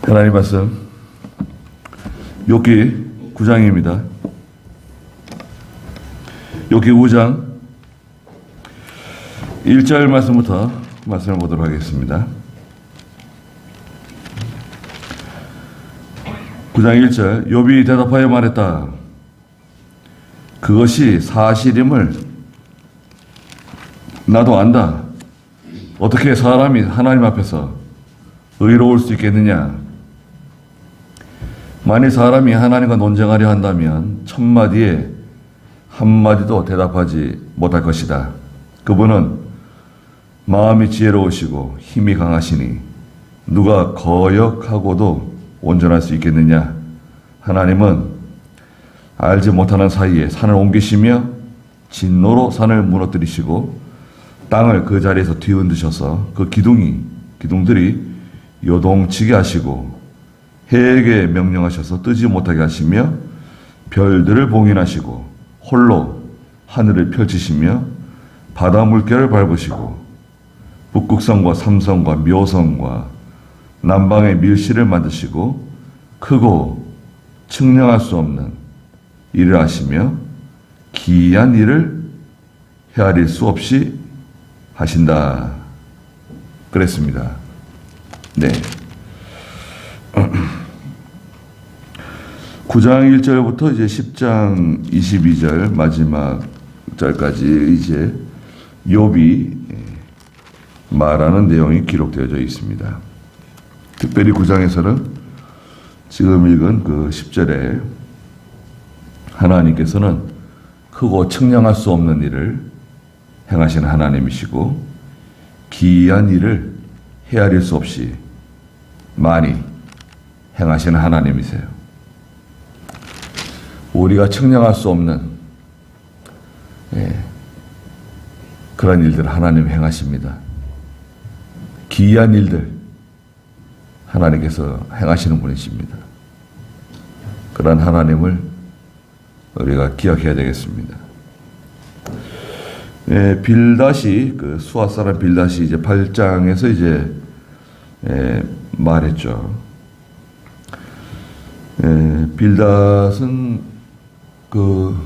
하나님 말씀 욥기 9장입니다. 욥기 9장 1절 말씀부터 말씀을 보도록 하겠습니다. 9장 1절 욥이 대답하여 말했다. 그것이 사실임을 나도 안다. 어떻게 사람이 하나님 앞에서 의로울 수 있겠느냐? 만일 사람이 하나님과 논쟁하려 한다면 천마디에 한마디도 대답하지 못할 것이다. 그분은 마음이 지혜로우시고 힘이 강하시니 누가 거역하고도 온전할 수 있겠느냐? 하나님은 알지 못하는 사이에 산을 옮기시며 진노로 산을 무너뜨리시고 땅을 그 자리에서 뒤흔드셔서 그 기둥들이 요동치게 하시고 해에게 명령하셔서 뜨지 못하게 하시며 별들을 봉인하시고 홀로 하늘을 펼치시며 바다 물결을 밟으시고 북극성과 삼성과 묘성과 남방의 밀실을 만드시고 크고 측량할 수 없는 일을 하시며 기이한 일을 헤아릴 수 없이 하신다. 그랬습니다. 네. 9장 1절부터 이제 10장 22절 마지막 절까지 이제 욥이 말하는 내용이 기록되어져 있습니다. 특별히 9장에서는 지금 읽은 그 10절에 하나님께서는 크고 측량할 수 없는 일을 행하시는 하나님이시고 기이한 일을 헤아릴 수 없이 많이 행하시는 하나님이세요. 우리가 측량할 수 없는 그런 일들을 하나님 행하십니다. 기이한 일들 하나님께서 행하시는 분이십니다. 그런 하나님을 우리가 기억해야 되겠습니다. 빌닷이 그 수아 사람 빌닷이 이제 8장에서 이제 말했죠. 빌닷은 그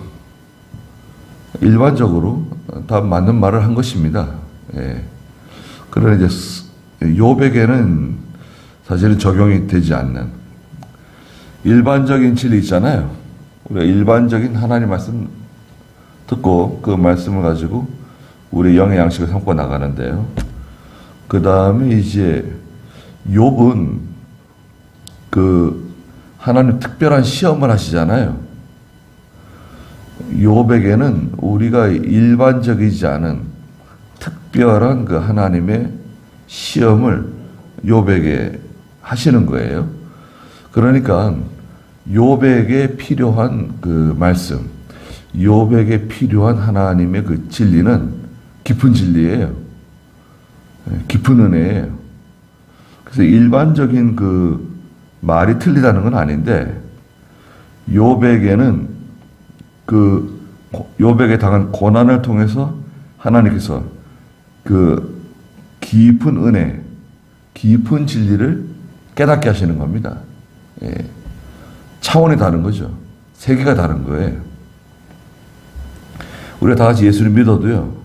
일반적으로 다 맞는 말을 한 것입니다. 그러나 이제 욥에게는 사실은 적용이 되지 않는 일반적인 진리 있잖아요. 우리가 일반적인 하나님 말씀 듣고 그 말씀을 가지고 우리 영의 양식을 삼고 나가는데요. 그 다음에 이제 욥은 그 하나님 특별한 시험을 하시잖아요. 욥에게는 우리가 일반적이지 않은 특별한 그 하나님의 시험을 욥에게 하시는 거예요. 그러니까 욥에게 필요한 그 말씀, 욥에게 필요한 하나님의 그 진리는 깊은 진리예요. 깊은 은혜예요. 그래서 일반적인 그 말이 틀리다는 건 아닌데 욥에게는 그 욥에게 당한 고난을 통해서 하나님께서 그 깊은 은혜, 깊은 진리를 깨닫게 하시는 겁니다. 차원이 다른 거죠. 세계가 다른 거예요. 우리가 다 같이 예수를 믿어도요.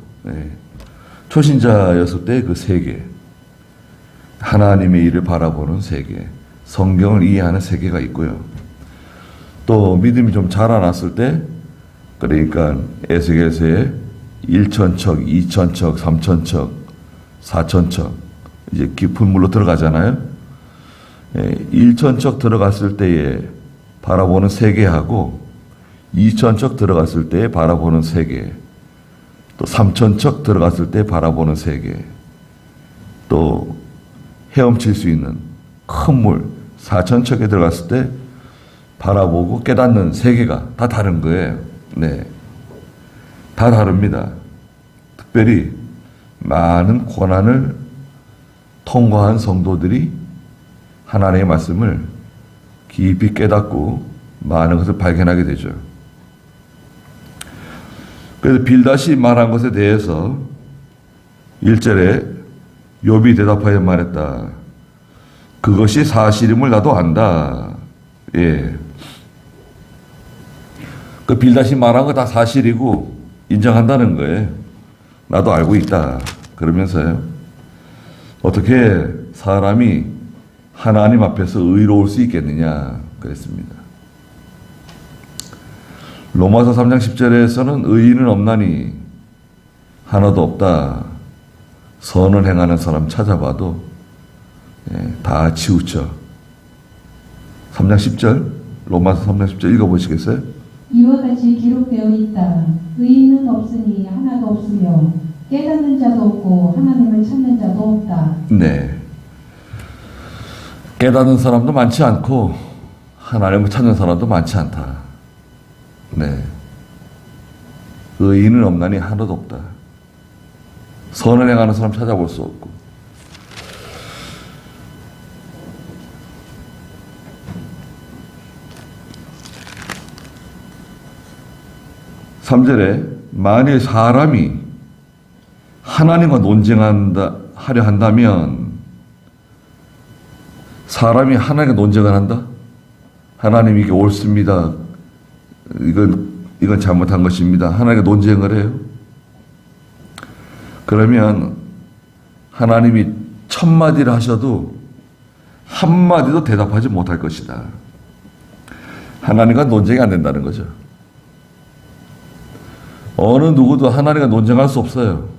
초신자였을 때 그 세계, 하나님의 일을 바라보는 세계, 성경을 이해하는 세계가 있고요. 또 믿음이 좀 자라났을 때, 그러니까 에스겔서에 1천척, 2천척, 3천척, 4천척 이제 깊은 물로 들어가잖아요. 1천척 들어갔을 때에 바라보는 세계하고 2천척 들어갔을 때 바라보는 세계, 또 3천척 들어갔을 때 바라보는 세계, 또 헤엄칠 수 있는 큰 물 4천척에 들어갔을 때 바라보고 깨닫는 세계가 다 다른 거예요. 네, 다 다릅니다. 특별히 많은 고난을 통과한 성도들이 하나님의 말씀을 깊이 깨닫고 많은 것을 발견하게 되죠. 그래서 빌닷이 말한 것에 대해서 1절에 욥이 대답하여 말했다. 그것이 사실임을 나도 안다. 예. 그 빌닷이 말한 거 다 사실이고 인정한다는 거예요. 나도 알고 있다. 그러면서요. 어떻게 사람이 하나님 앞에서 의로울 수 있겠느냐 그랬습니다. 로마서 3장 10절에서는 의인은 없나니 하나도 없다. 선을 행하는 사람 찾아봐도 다 치우쳐. 3장 10절 로마서 3장 10절 읽어보시겠어요? 이와 같이 기록되어 있다. 의인은 없으니 하나도 없으며 깨닫는 자도 없고 하나님을 찾는 자도 없다. 네. 깨닫는 사람도 많지 않고 하나님을 찾는 사람도 많지 않다. 네. 의인은 없나니 하나도 없다. 선을 행하는 사람 찾아볼 수 없고. (3절에) 만일 사람이 하나님과 논쟁하려 한다면, 사람이 하나님과 논쟁을 한다? 하나님 이게 옳습니다. 이건 잘못한 것입니다. 하나님과 논쟁을 해요. 그러면 하나님이 1000마디를 하셔도 한마디도 대답하지 못할 것이다. 하나님과 논쟁이 안 된다는 거죠. 어느 누구도 하나님과 논쟁할 수 없어요.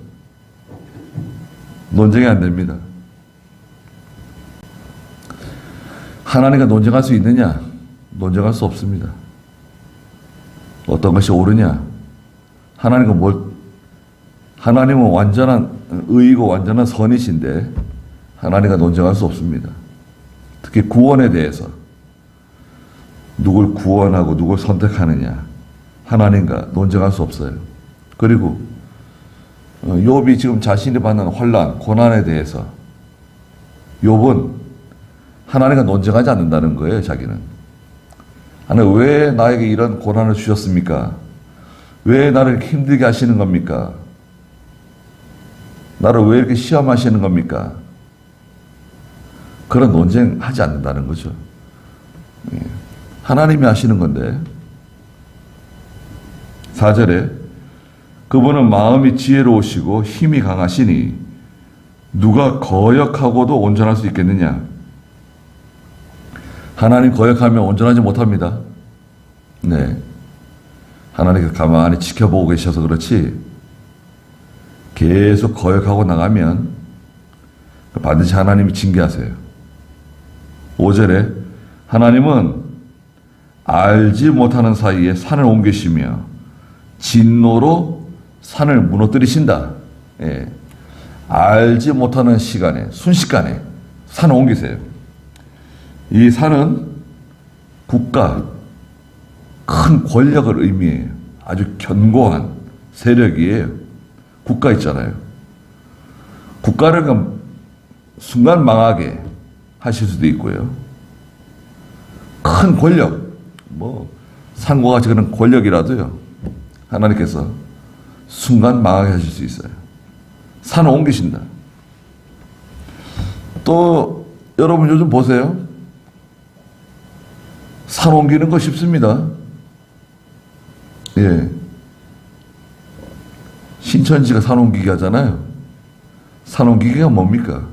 논쟁이 안 됩니다. 하나님과 논쟁할 수 있느냐? 논쟁할 수 없습니다. 어떤 것이 옳으냐? 하나님은 완전한 의이고 완전한 선이신데 하나님과 논쟁할 수 없습니다. 특히 구원에 대해서 누굴 구원하고 누굴 선택하느냐, 하나님과 논쟁할 수 없어요. 그리고 욥이 지금 자신이 받는 환난, 고난에 대해서 욥은 하나님과 논쟁하지 않는다는 거예요. 자기는 하나님 왜 나에게 이런 고난을 주셨습니까? 왜 나를 이렇게 힘들게 하시는 겁니까? 나를 왜 이렇게 시험하시는 겁니까? 그런 논쟁하지 않는다는 거죠. 하나님이 하시는 건데. 4절에 그분은 마음이 지혜로우시고 힘이 강하시니 누가 거역하고도 온전할 수 있겠느냐? 하나님 거역하면 온전하지 못합니다. 네. 하나님께서 가만히 지켜보고 계셔서 그렇지, 계속 거역하고 나가면 반드시 하나님이 징계하세요. 5절에 하나님은 알지 못하는 사이에 산을 옮기시며 진노로 산을 무너뜨리신다. 예. 알지 못하는 시간에, 순식간에 산을 옮기세요. 이 산은 국가, 큰 권력을 의미해요. 아주 견고한 세력이에요. 국가 있잖아요. 국가를 순간 망하게 하실 수도 있고요. 큰 권력, 산과 같이 그런 권력이라도요, 하나님께서 순간 망하게 하실 수 있어요. 산을 옮기신다. 또 여러분 요즘 보세요. 산 옮기는 거 쉽습니다. 예. 신천지가 산 옮기기 하잖아요. 산 옮기기가 뭡니까?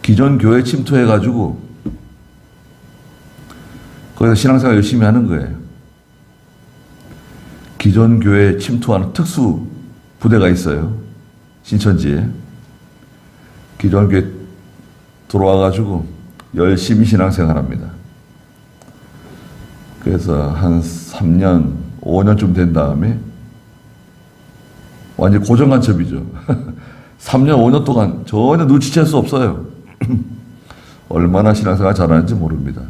기존 교회 침투해가지고 거기서 신앙생활 열심히 하는 거예요. 기존 교회에 침투하는 특수 부대가 있어요. 신천지에. 기존 교회 들어와가지고 열심히 신앙생활 합니다. 그래서 한 3년, 5년쯤 된 다음에 완전 고정간첩이죠. 3년, 5년 동안 전혀 눈치챌 수 없어요. 얼마나 신앙생활 잘하는지 모릅니다.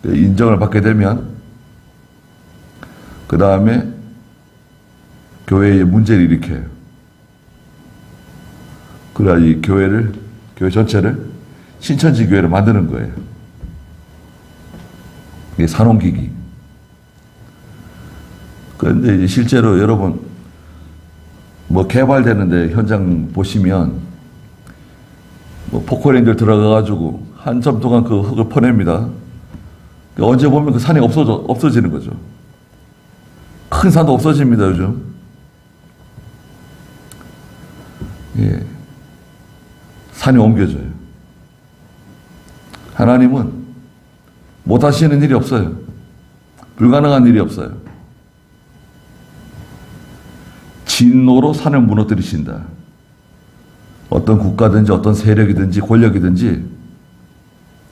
인정을 받게 되면 그 다음에 교회에 문제를 일으켜요. 그래야 이 교회 전체를 신천지 교회를 만드는 거예요. 이게 산옮기기. 그런데 이제 실제로 여러분 개발되는데 현장 보시면 뭐 포크레인들 들어가가지고 한참 동안 그 흙을 퍼냅니다. 언제 보면 그 산이 없어지는 거죠. 큰 산도 없어집니다, 요즘. 예. 산이 옮겨져요. 하나님은 못 하시는 일이 없어요. 불가능한 일이 없어요. 진노로 산을 무너뜨리신다. 어떤 국가든지 어떤 세력이든지 권력이든지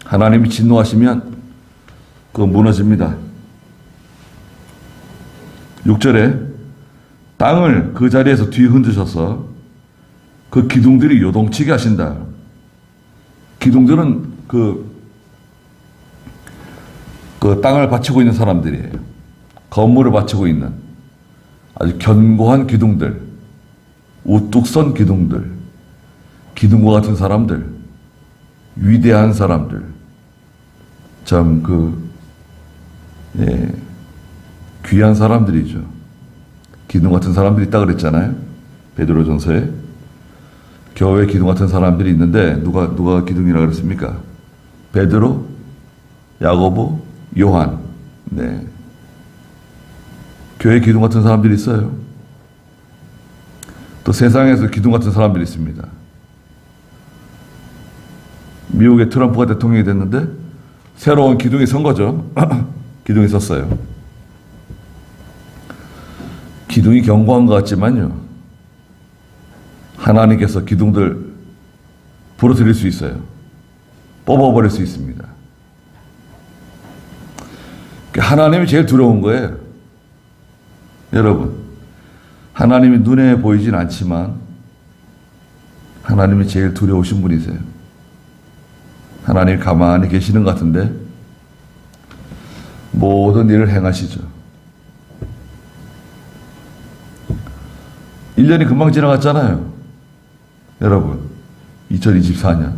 하나님이 진노하시면 그거 무너집니다. 6절에 땅을 그 자리에서 뒤흔드셔서 그 기둥들이 요동치게 하신다. 기둥들은 그 땅을 받치고 있는 사람들이에요. 건물을 받치고 있는 아주 견고한 기둥들, 우뚝 선 기둥들, 기둥과 같은 사람들, 위대한 사람들, 참 귀한 사람들이죠. 기둥 같은 사람들이 있다 그랬잖아요. 베드로전서에 교회 기둥 같은 사람들이 있는데 누가 기둥이라 그랬습니까? 베드로, 야고보, 요한. 네. 교회 기둥 같은 사람들이 있어요. 또 세상에서 기둥 같은 사람들이 있습니다. 미국의 트럼프가 대통령이 됐는데 새로운 기둥이 선 거죠. 기둥이 섰어요. 기둥이 견고한 것 같지만요. 하나님께서 기둥들 부러뜨릴 수 있어요. 뽑아버릴 수 있습니다. 하나님이 제일 두려운 거예요. 여러분, 하나님이 눈에 보이진 않지만 하나님이 제일 두려우신 분이세요. 하나님이 가만히 계시는 것 같은데 모든 일을 행하시죠. 1년이 금방 지나갔잖아요. 여러분, 2024년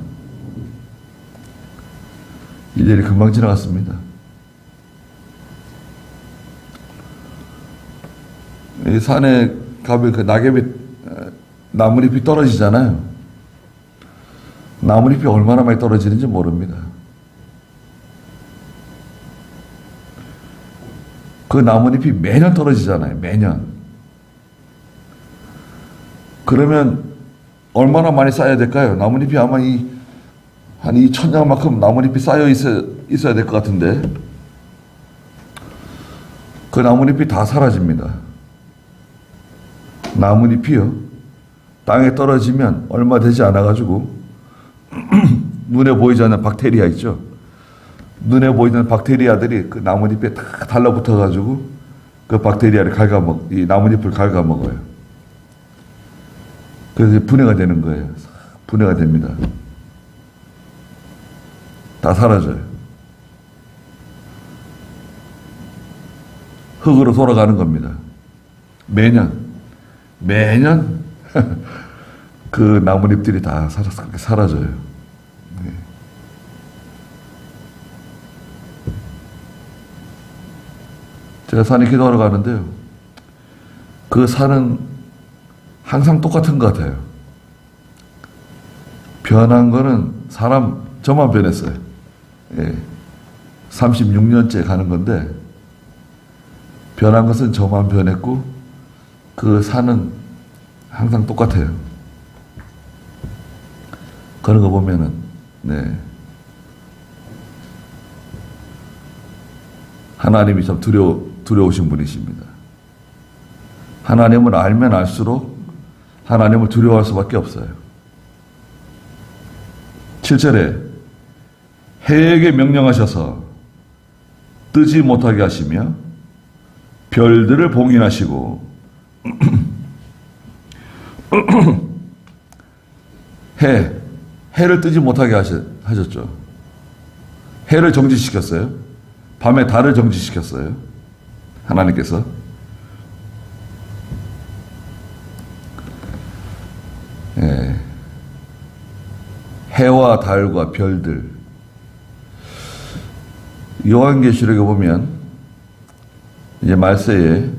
1년이 금방 지나갔습니다. 이 산에 가면 그 낙엽이, 나뭇잎이 떨어지잖아요. 나뭇잎이 얼마나 많이 떨어지는지 모릅니다. 그 나뭇잎이 매년 떨어지잖아요. 매년. 그러면 얼마나 많이 쌓여야 될까요? 나뭇잎이 아마 한 이 천장만큼 나뭇잎이 쌓여 있어야 될 것 같은데 그 나뭇잎이 다 사라집니다. 나뭇잎이요. 땅에 떨어지면 얼마 되지 않아가지고 눈에 보이지 않는 박테리아 있죠. 눈에 보이는 박테리아들이 그 나뭇잎에 다 달라붙어가지고 그 박테리아를 이 나뭇잎을 갉아먹어요. 그래서 분해가 되는 거예요. 분해가 됩니다. 다 사라져요. 흙으로 돌아가는 겁니다. 매년 그 나뭇잎들이 다 사라져요. 네. 제가 산에 기도하러 가는데요. 그 산은 항상 똑같은 것 같아요. 변한 거는 저만 변했어요. 예. 36년째 가는 건데 변한 것은 저만 변했고 그 산은 항상 똑같아요. 그런 거 보면은 하나님이 참 두려우신 분이십니다. 하나님을 알면 알수록 하나님을 두려워할 수밖에 없어요. 7절에 해에게 명령하셔서 뜨지 못하게 하시며 별들을 봉인하시고 해를 뜨지 못하게 하셨죠. 해를 정지시켰어요. 밤에 달을 정지시켰어요. 하나님께서. 해와 달과 별들. 요한계시록에 보면 이제 말세에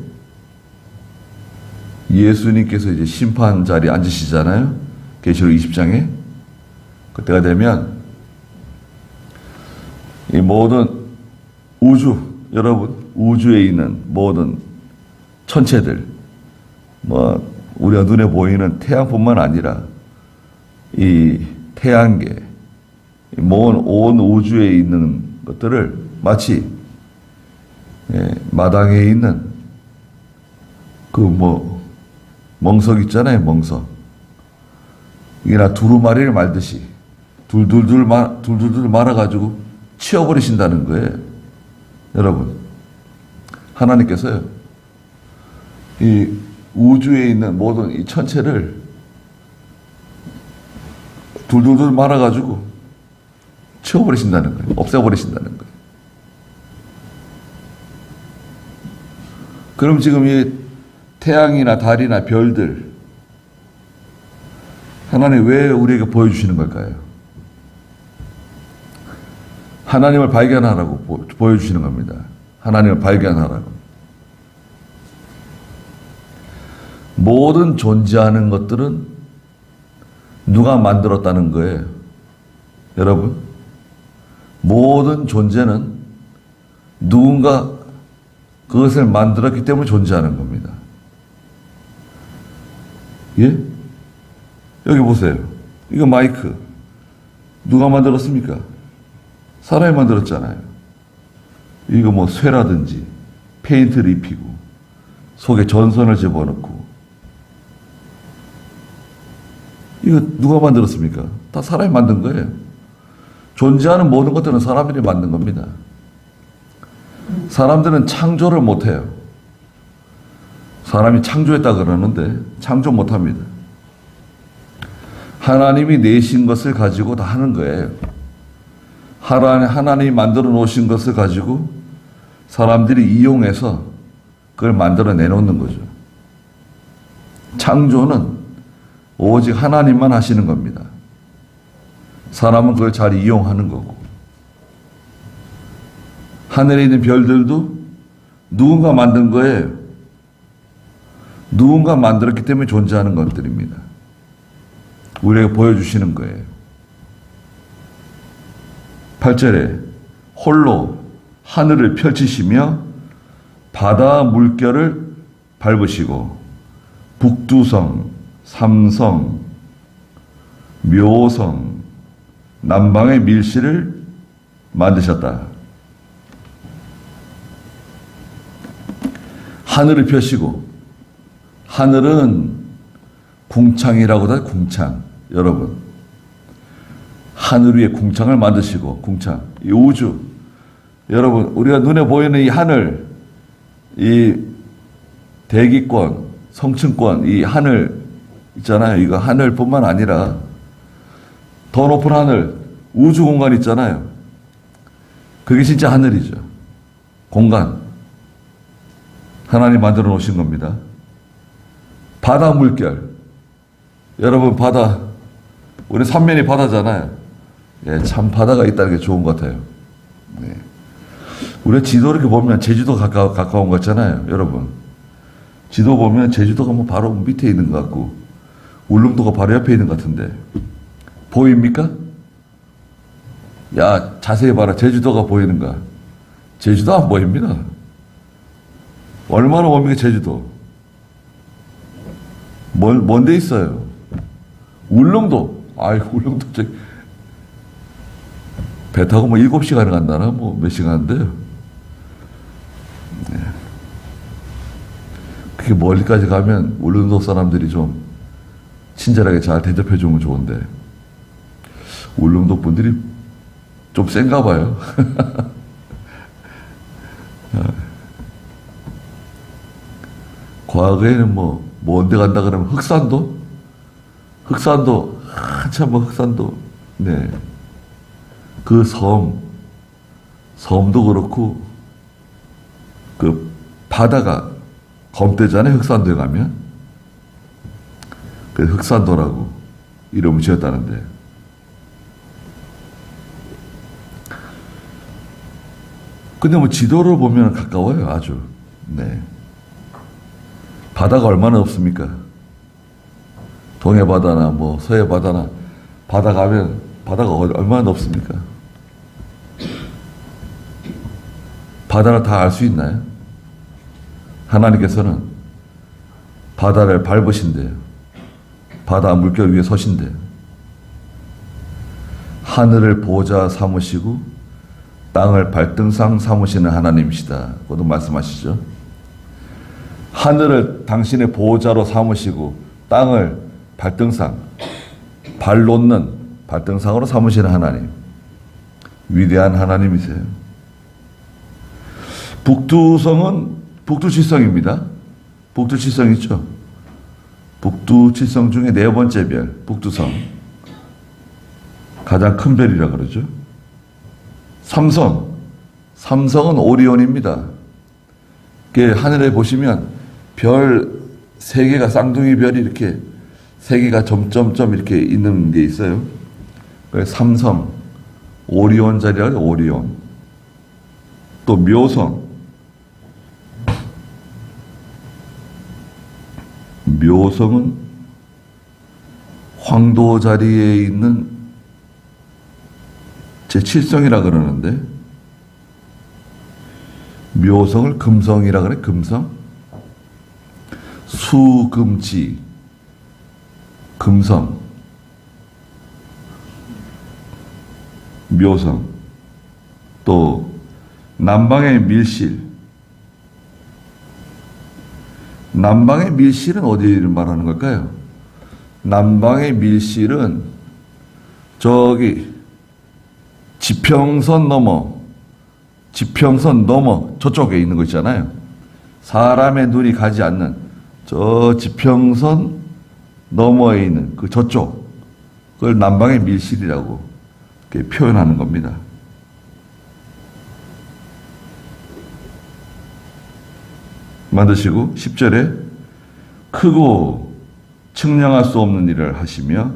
예수님께서 이제 심판 자리에 앉으시잖아요. 계시록 20장에. 그때가 되면 이 모든 우주, 여러분, 우주에 있는 모든 천체들, 뭐 우리가 눈에 보이는 태양뿐만 아니라 이 태양계, 온 우주에 있는 것들을 마치 마당에 있는 그 멍석 있잖아요, 멍석. 이나 두루마리를 말듯이 둘둘둘 말아가지고 치워버리신다는 거예요. 여러분, 하나님께서요, 이 우주에 있는 모든 이 천체를 둘둘둘 말아가지고 치워버리신다는 거예요. 없애버리신다는 거예요. 그럼 지금 이 태양이나 달이나 별들, 하나님 왜 우리에게 보여주시는 걸까요? 하나님을 발견하라고 보여주시는 겁니다. 하나님을 발견하라고. 모든 존재하는 것들은 누가 만들었다는 거예요. 여러분, 모든 존재는 누군가 그것을 만들었기 때문에 존재하는 겁니다. 예? 여기 보세요. 이거 마이크. 누가 만들었습니까? 사람이 만들었잖아요. 이거 뭐 쇠라든지 페인트를 입히고 속에 전선을 집어넣고, 이거 누가 만들었습니까? 다 사람이 만든 거예요. 존재하는 모든 것들은 사람들이 만든 겁니다. 사람들은 창조를 못해요. 사람이 창조했다 그러는데 창조 못합니다. 하나님이 내신 것을 가지고 다 하는 거예요. 하나님이 만들어 놓으신 것을 가지고 사람들이 이용해서 그걸 만들어 내놓는 거죠. 창조는 오직 하나님만 하시는 겁니다. 사람은 그걸 잘 이용하는 거고. 하늘에 있는 별들도 누군가 만든 거예요. 누군가 만들었기 때문에 존재하는 것들입니다. 우리에게 보여주시는 거예요. 8절에 홀로 하늘을 펼치시며 바다 물결을 밟으시고 북두성, 삼성, 묘성, 남방의 밀실을 만드셨다. 하늘을 펴시고, 하늘은 궁창이라고 해요. 궁창. 여러분, 하늘 위에 궁창을 만드시고, 궁창, 이 우주, 여러분, 우리가 눈에 보이는 이 하늘, 이 대기권, 성층권, 이 하늘 있잖아요. 이거 하늘뿐만 아니라 더 높은 하늘, 우주 공간 있잖아요. 그게 진짜 하늘이죠. 공간. 하나님 만들어 놓으신 겁니다. 바다 물결. 여러분, 바다, 우리 삼면이 바다잖아요. 예, 참 바다가 있다는 게 좋은 것 같아요. 네. 우리가 지도 이렇게 보면 제주도 가까운 것 같잖아요. 여러분, 지도 보면 제주도가 뭐 바로 밑에 있는 것 같고 울릉도가 바로 옆에 있는 것 같은데 보입니까? 야, 자세히 봐라. 제주도가 보이는가? 제주도 안 보입니다. 얼마나 멉니까, 제주도? 먼 데 있어요. 울릉도. 아이고, 울릉도 배 타고 뭐 7시간을 간다나? 뭐 몇 시간인데요. 네. 그렇게 멀리까지 가면 울릉도 사람들이 좀 친절하게 잘 대접해 주면 좋은데 울릉도 분들이 좀 센가 봐요. 과거에는 뭐 먼데 간다 그러면 흑산도 한참 뭐 흑산도, 네, 그 섬도 그렇고 그 바다가 검대잖아요. 흑산도에 가면 그 흑산도라고 이름을 지었다는데, 근데 뭐 지도를 보면 가까워요. 아주. 네. 바다가 얼마나 없습니까? 동해바다나 뭐 서해바다나 바다 가면 바다가 얼마나 넓습니까? 바다를 다 알 수 있나요? 하나님께서는 바다를 밟으신대요. 바다 물결 위에 서신대요. 하늘을 보좌 삼으시고 땅을 발등상 삼으시는 하나님이시다. 그것도 말씀하시죠. 하늘을 당신의 보호자로 삼으시고 땅을 발등상, 발 놓는 발등상으로 삼으시는 하나님. 위대한 하나님이세요. 북두성은 북두칠성입니다. 북두칠성 있죠. 북두칠성 중에 네 번째 별, 북두성. 가장 큰 별이라 그러죠. 삼성은 오리온입니다. 하늘에 보시면 별 세 개가 쌍둥이 별이 이렇게 세 개가 점점점 이렇게 있는 게 있어요. 그래서 삼성, 오리온 자리라고 해요. 오리온. 또 묘성은 황도 자리에 있는 제7성이라 그러는데 묘성을 금성이라 그래. 금성. 수금지 금성 묘성. 또 남방의 밀실. 남방의 밀실은 어디를 말하는 걸까요? 남방의 밀실은 저기 지평선 넘어 저쪽에 있는 거 있잖아요. 사람의 눈이 가지 않는 저 지평선 너머에 있는 그 저쪽, 그걸 남방의 밀실이라고 이렇게 표현하는 겁니다. 만드시고 10절에 크고 측량할 수 없는 일을 하시며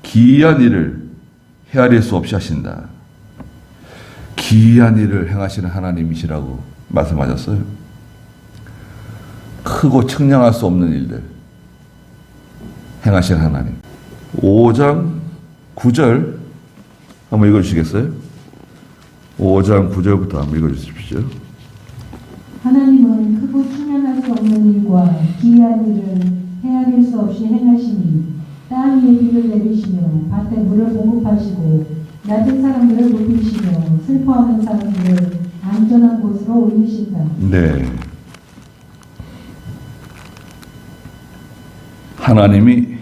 기이한 일을 헤아릴 수 없이 하신다. 기이한 일을 행하시는 하나님이시라고 말씀하셨어요. 크고 측량할 수 없는 일들 행하시는 하나님. 5장 9절 한번 읽어주시겠어요? 5장 9절부터 한번 읽어주십시오. 하나님은 크고 측량할 수 없는 일과 기이한 일을 헤아릴 수 없이 행하시니 땅 위에 비를 내리시며 밭에 물을 공급하시고 낮은 사람들을 높이시며 슬퍼하는 사람들을 안전한 곳으로 올리신다. 네. 하나님이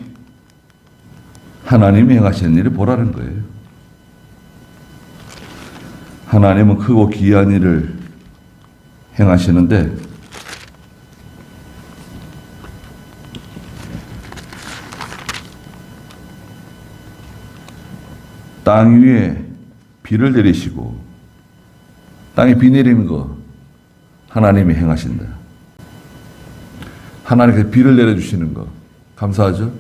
행하시는 일을 보라는 거예요. 하나님은 크고 기이한 일을 행하시는데 땅 위에 비를 내리시고 땅에 비 내리는 거 하나님이 행하신다. 하나님께서 비를 내려주시는 거 감사하죠?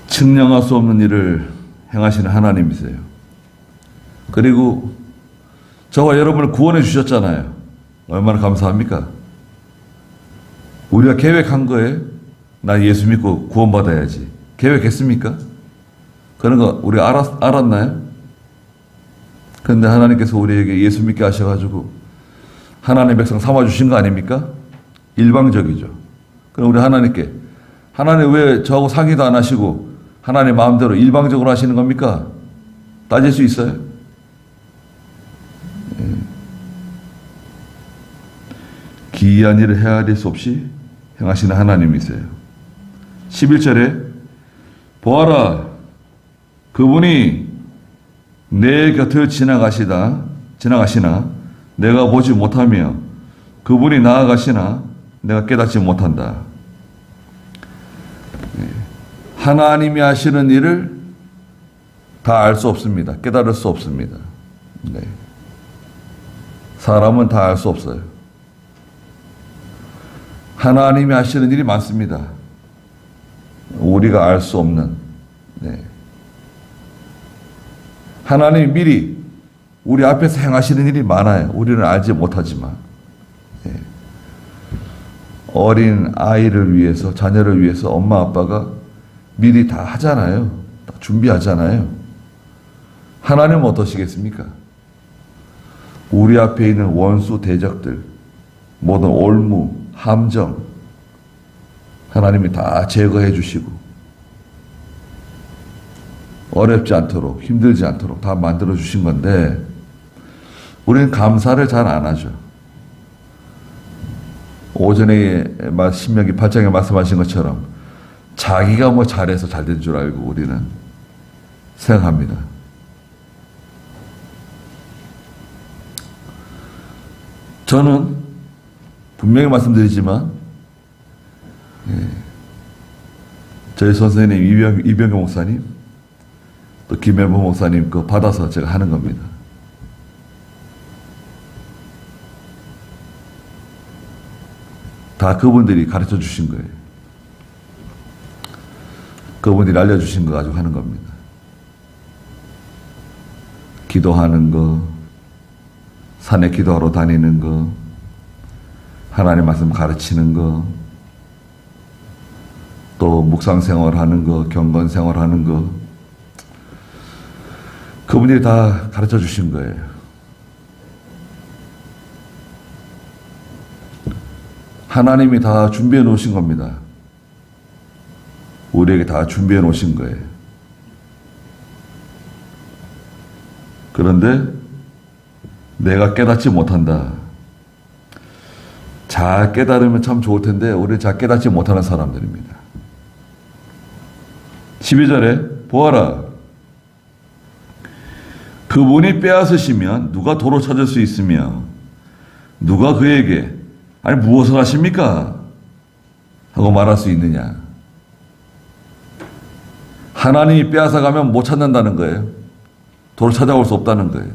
측량할 수 없는 일을 행하시는 하나님이세요. 그리고 저와 여러분을 구원해 주셨잖아요. 얼마나 감사합니까? 우리가 계획한 거에 나 예수 믿고 구원받아야지. 계획했습니까? 그런 거 우리 알았나요? 그런데 하나님께서 우리에게 예수 믿게 하셔가지고 하나님의 백성 삼아주신 거 아닙니까? 일방적이죠. 그럼 우리 하나님께 하나님 왜 저하고 상의도 안 하시고 하나님 마음대로 일방적으로 하시는 겁니까? 따질 수 있어요? 기이한 일을 헤아릴 수 없이 행하시는 하나님이세요. 11절에 보아라 그분이 내 곁을 지나가시나 내가 보지 못하며 그분이 나아가시나 내가 깨닫지 못한다. 하나님이 하시는 일을 다 알 수 없습니다. 깨달을 수 없습니다. 네. 사람은 다 알 수 없어요. 하나님이 하시는 일이 많습니다. 우리가 알 수 없는. 네. 하나님이 미리 우리 앞에서 행하시는 일이 많아요. 우리는 알지 못하지만. 네. 어린 아이를 위해서, 자녀를 위해서 엄마 아빠가 미리 다 하잖아요. 다 준비하잖아요. 하나님은 어떠시겠습니까? 우리 앞에 있는 원수 대적들, 모든 올무, 함정, 하나님이 다 제거해 주시고 어렵지 않도록, 힘들지 않도록 다 만들어 주신 건데 우리는 감사를 잘 안 하죠. 오전에 신명기 8장에 말씀하신 것처럼 자기가 뭐 잘해서 잘 된 줄 알고 우리는 생각합니다. 저는 분명히 말씀드리지만 저희 선생님 이병규 목사님 또 김현보 목사님 거 받아서 제가 하는 겁니다. 다 그분들이 가르쳐 주신 거예요. 그분들이 알려주신 거 가지고 하는 겁니다. 기도하는 거, 산에 기도하러 다니는 거, 하나님 말씀 가르치는 거, 또 묵상 생활하는 거, 경건 생활하는 거, 그분들이 다 가르쳐 주신 거예요. 하나님이 다 준비해 놓으신 겁니다. 우리에게 다 준비해 놓으신 거예요. 그런데 내가 깨닫지 못한다. 잘 깨달으면 참 좋을 텐데 우리는 잘 깨닫지 못하는 사람들입니다. 12절에 보아라. 그분이 빼앗으시면 누가 도로 찾을 수 있으며 누가 그에게 아니 무엇을 하십니까? 하고 말할 수 있느냐. 하나님이 빼앗아가면 못 찾는다는 거예요. 도로 찾아올 수 없다는 거예요.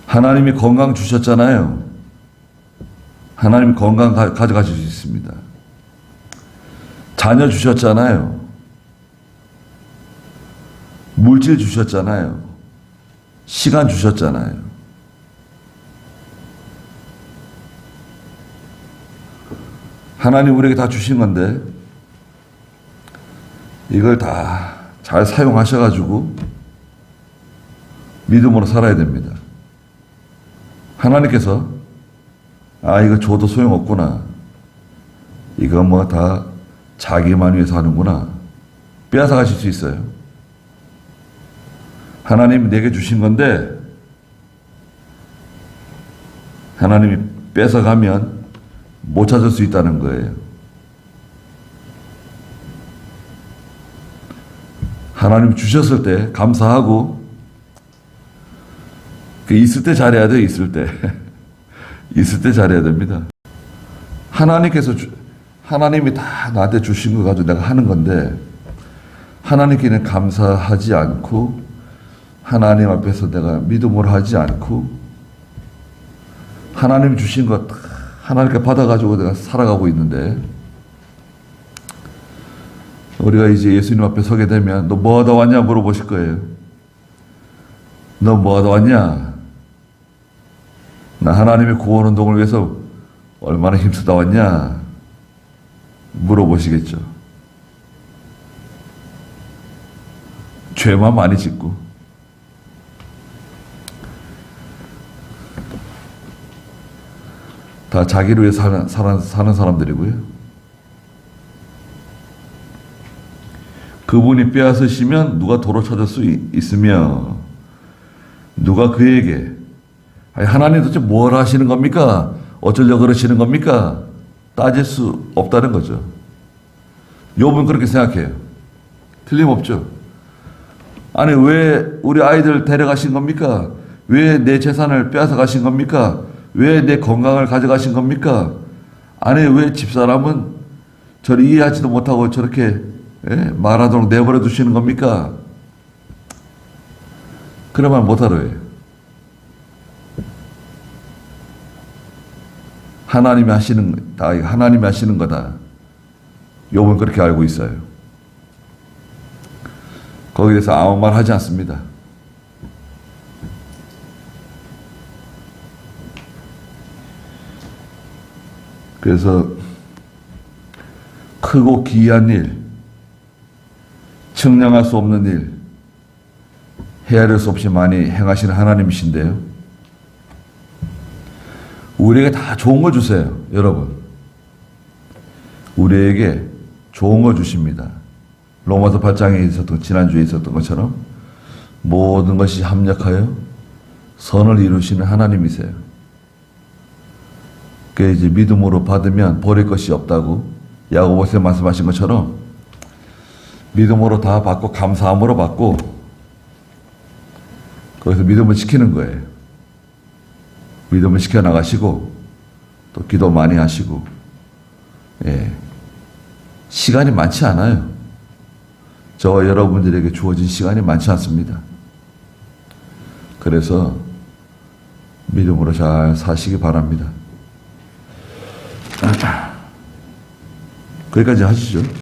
하나님이 건강 주셨잖아요. 하나님이 건강 가져가실 수 있습니다. 자녀 주셨잖아요. 물질 주셨잖아요. 시간 주셨잖아요. 하나님 우리에게 다 주신 건데 이걸 다 잘 사용하셔가지고 믿음으로 살아야 됩니다. 하나님께서 이거 줘도 소용없구나. 이거 뭐 다 자기만 위해서 하는구나. 빼앗아 가실 수 있어요. 하나님이 내게 주신 건데 하나님이 뺏어가면 못 찾을 수 있다는 거예요. 하나님 주셨을 때 감사하고 있을 때 잘해야 돼요. 있을 때. 있을 때 잘해야 됩니다. 하나님이 다 나한테 주신 거 가지고 내가 하는 건데 하나님께는 감사하지 않고 하나님 앞에서 내가 믿음으로 하지 않고 하나님 주신 것 하나님께 받아가지고 내가 살아가고 있는데 우리가 이제 예수님 앞에 서게 되면 너 뭐 하다 왔냐 물어보실 거예요. 너 뭐 하다 왔냐? 나 하나님의 구원운동을 위해서 얼마나 힘쓰다 왔냐? 물어보시겠죠. 죄만 많이 짓고 다 자기를 위해 사는 사람들이고요. 그분이 빼앗으시면 누가 도로 찾을 수 있으며 누가 그에게 하나님 도대체 뭘 하시는 겁니까? 어쩌려고 그러시는 겁니까? 따질 수 없다는 거죠. 욥은 그렇게 생각해요. 틀림없죠. 아니 왜 우리 아이들 데려가신 겁니까? 왜 내 재산을 빼앗아 가신 겁니까? 왜 내 건강을 가져가신 겁니까? 아니 왜 집사람은 저를 이해하지도 못하고 저렇게 말하도록 내버려 두시는 겁니까? 그런 말 못하러 해요. 하나님이 하시는 거다. 욥은 그렇게 알고 있어요. 거기에 대해서 아무 말 하지 않습니다. 그래서 크고 기이한 일, 측량할 수 없는 일, 헤아릴 수 없이 많이 행하시는 하나님이신데요. 우리에게 다 좋은 걸 주세요, 여러분. 우리에게 좋은 걸 주십니다. 로마서 8장에 있었던, 지난주에 있었던 것처럼 모든 것이 합력하여 선을 이루시는 하나님이세요. 그 이제 믿음으로 받으면 버릴 것이 없다고 야고보서 말씀하신 것처럼 믿음으로 다 받고 감사함으로 받고 거기서 믿음을 지키는 거예요. 믿음을 지켜나가시고 또 기도 많이 하시고, 예. 시간이 많지 않아요. 저와 여러분들에게 주어진 시간이 많지 않습니다. 그래서 믿음으로 잘 사시기 바랍니다. 거기까지 하시죠.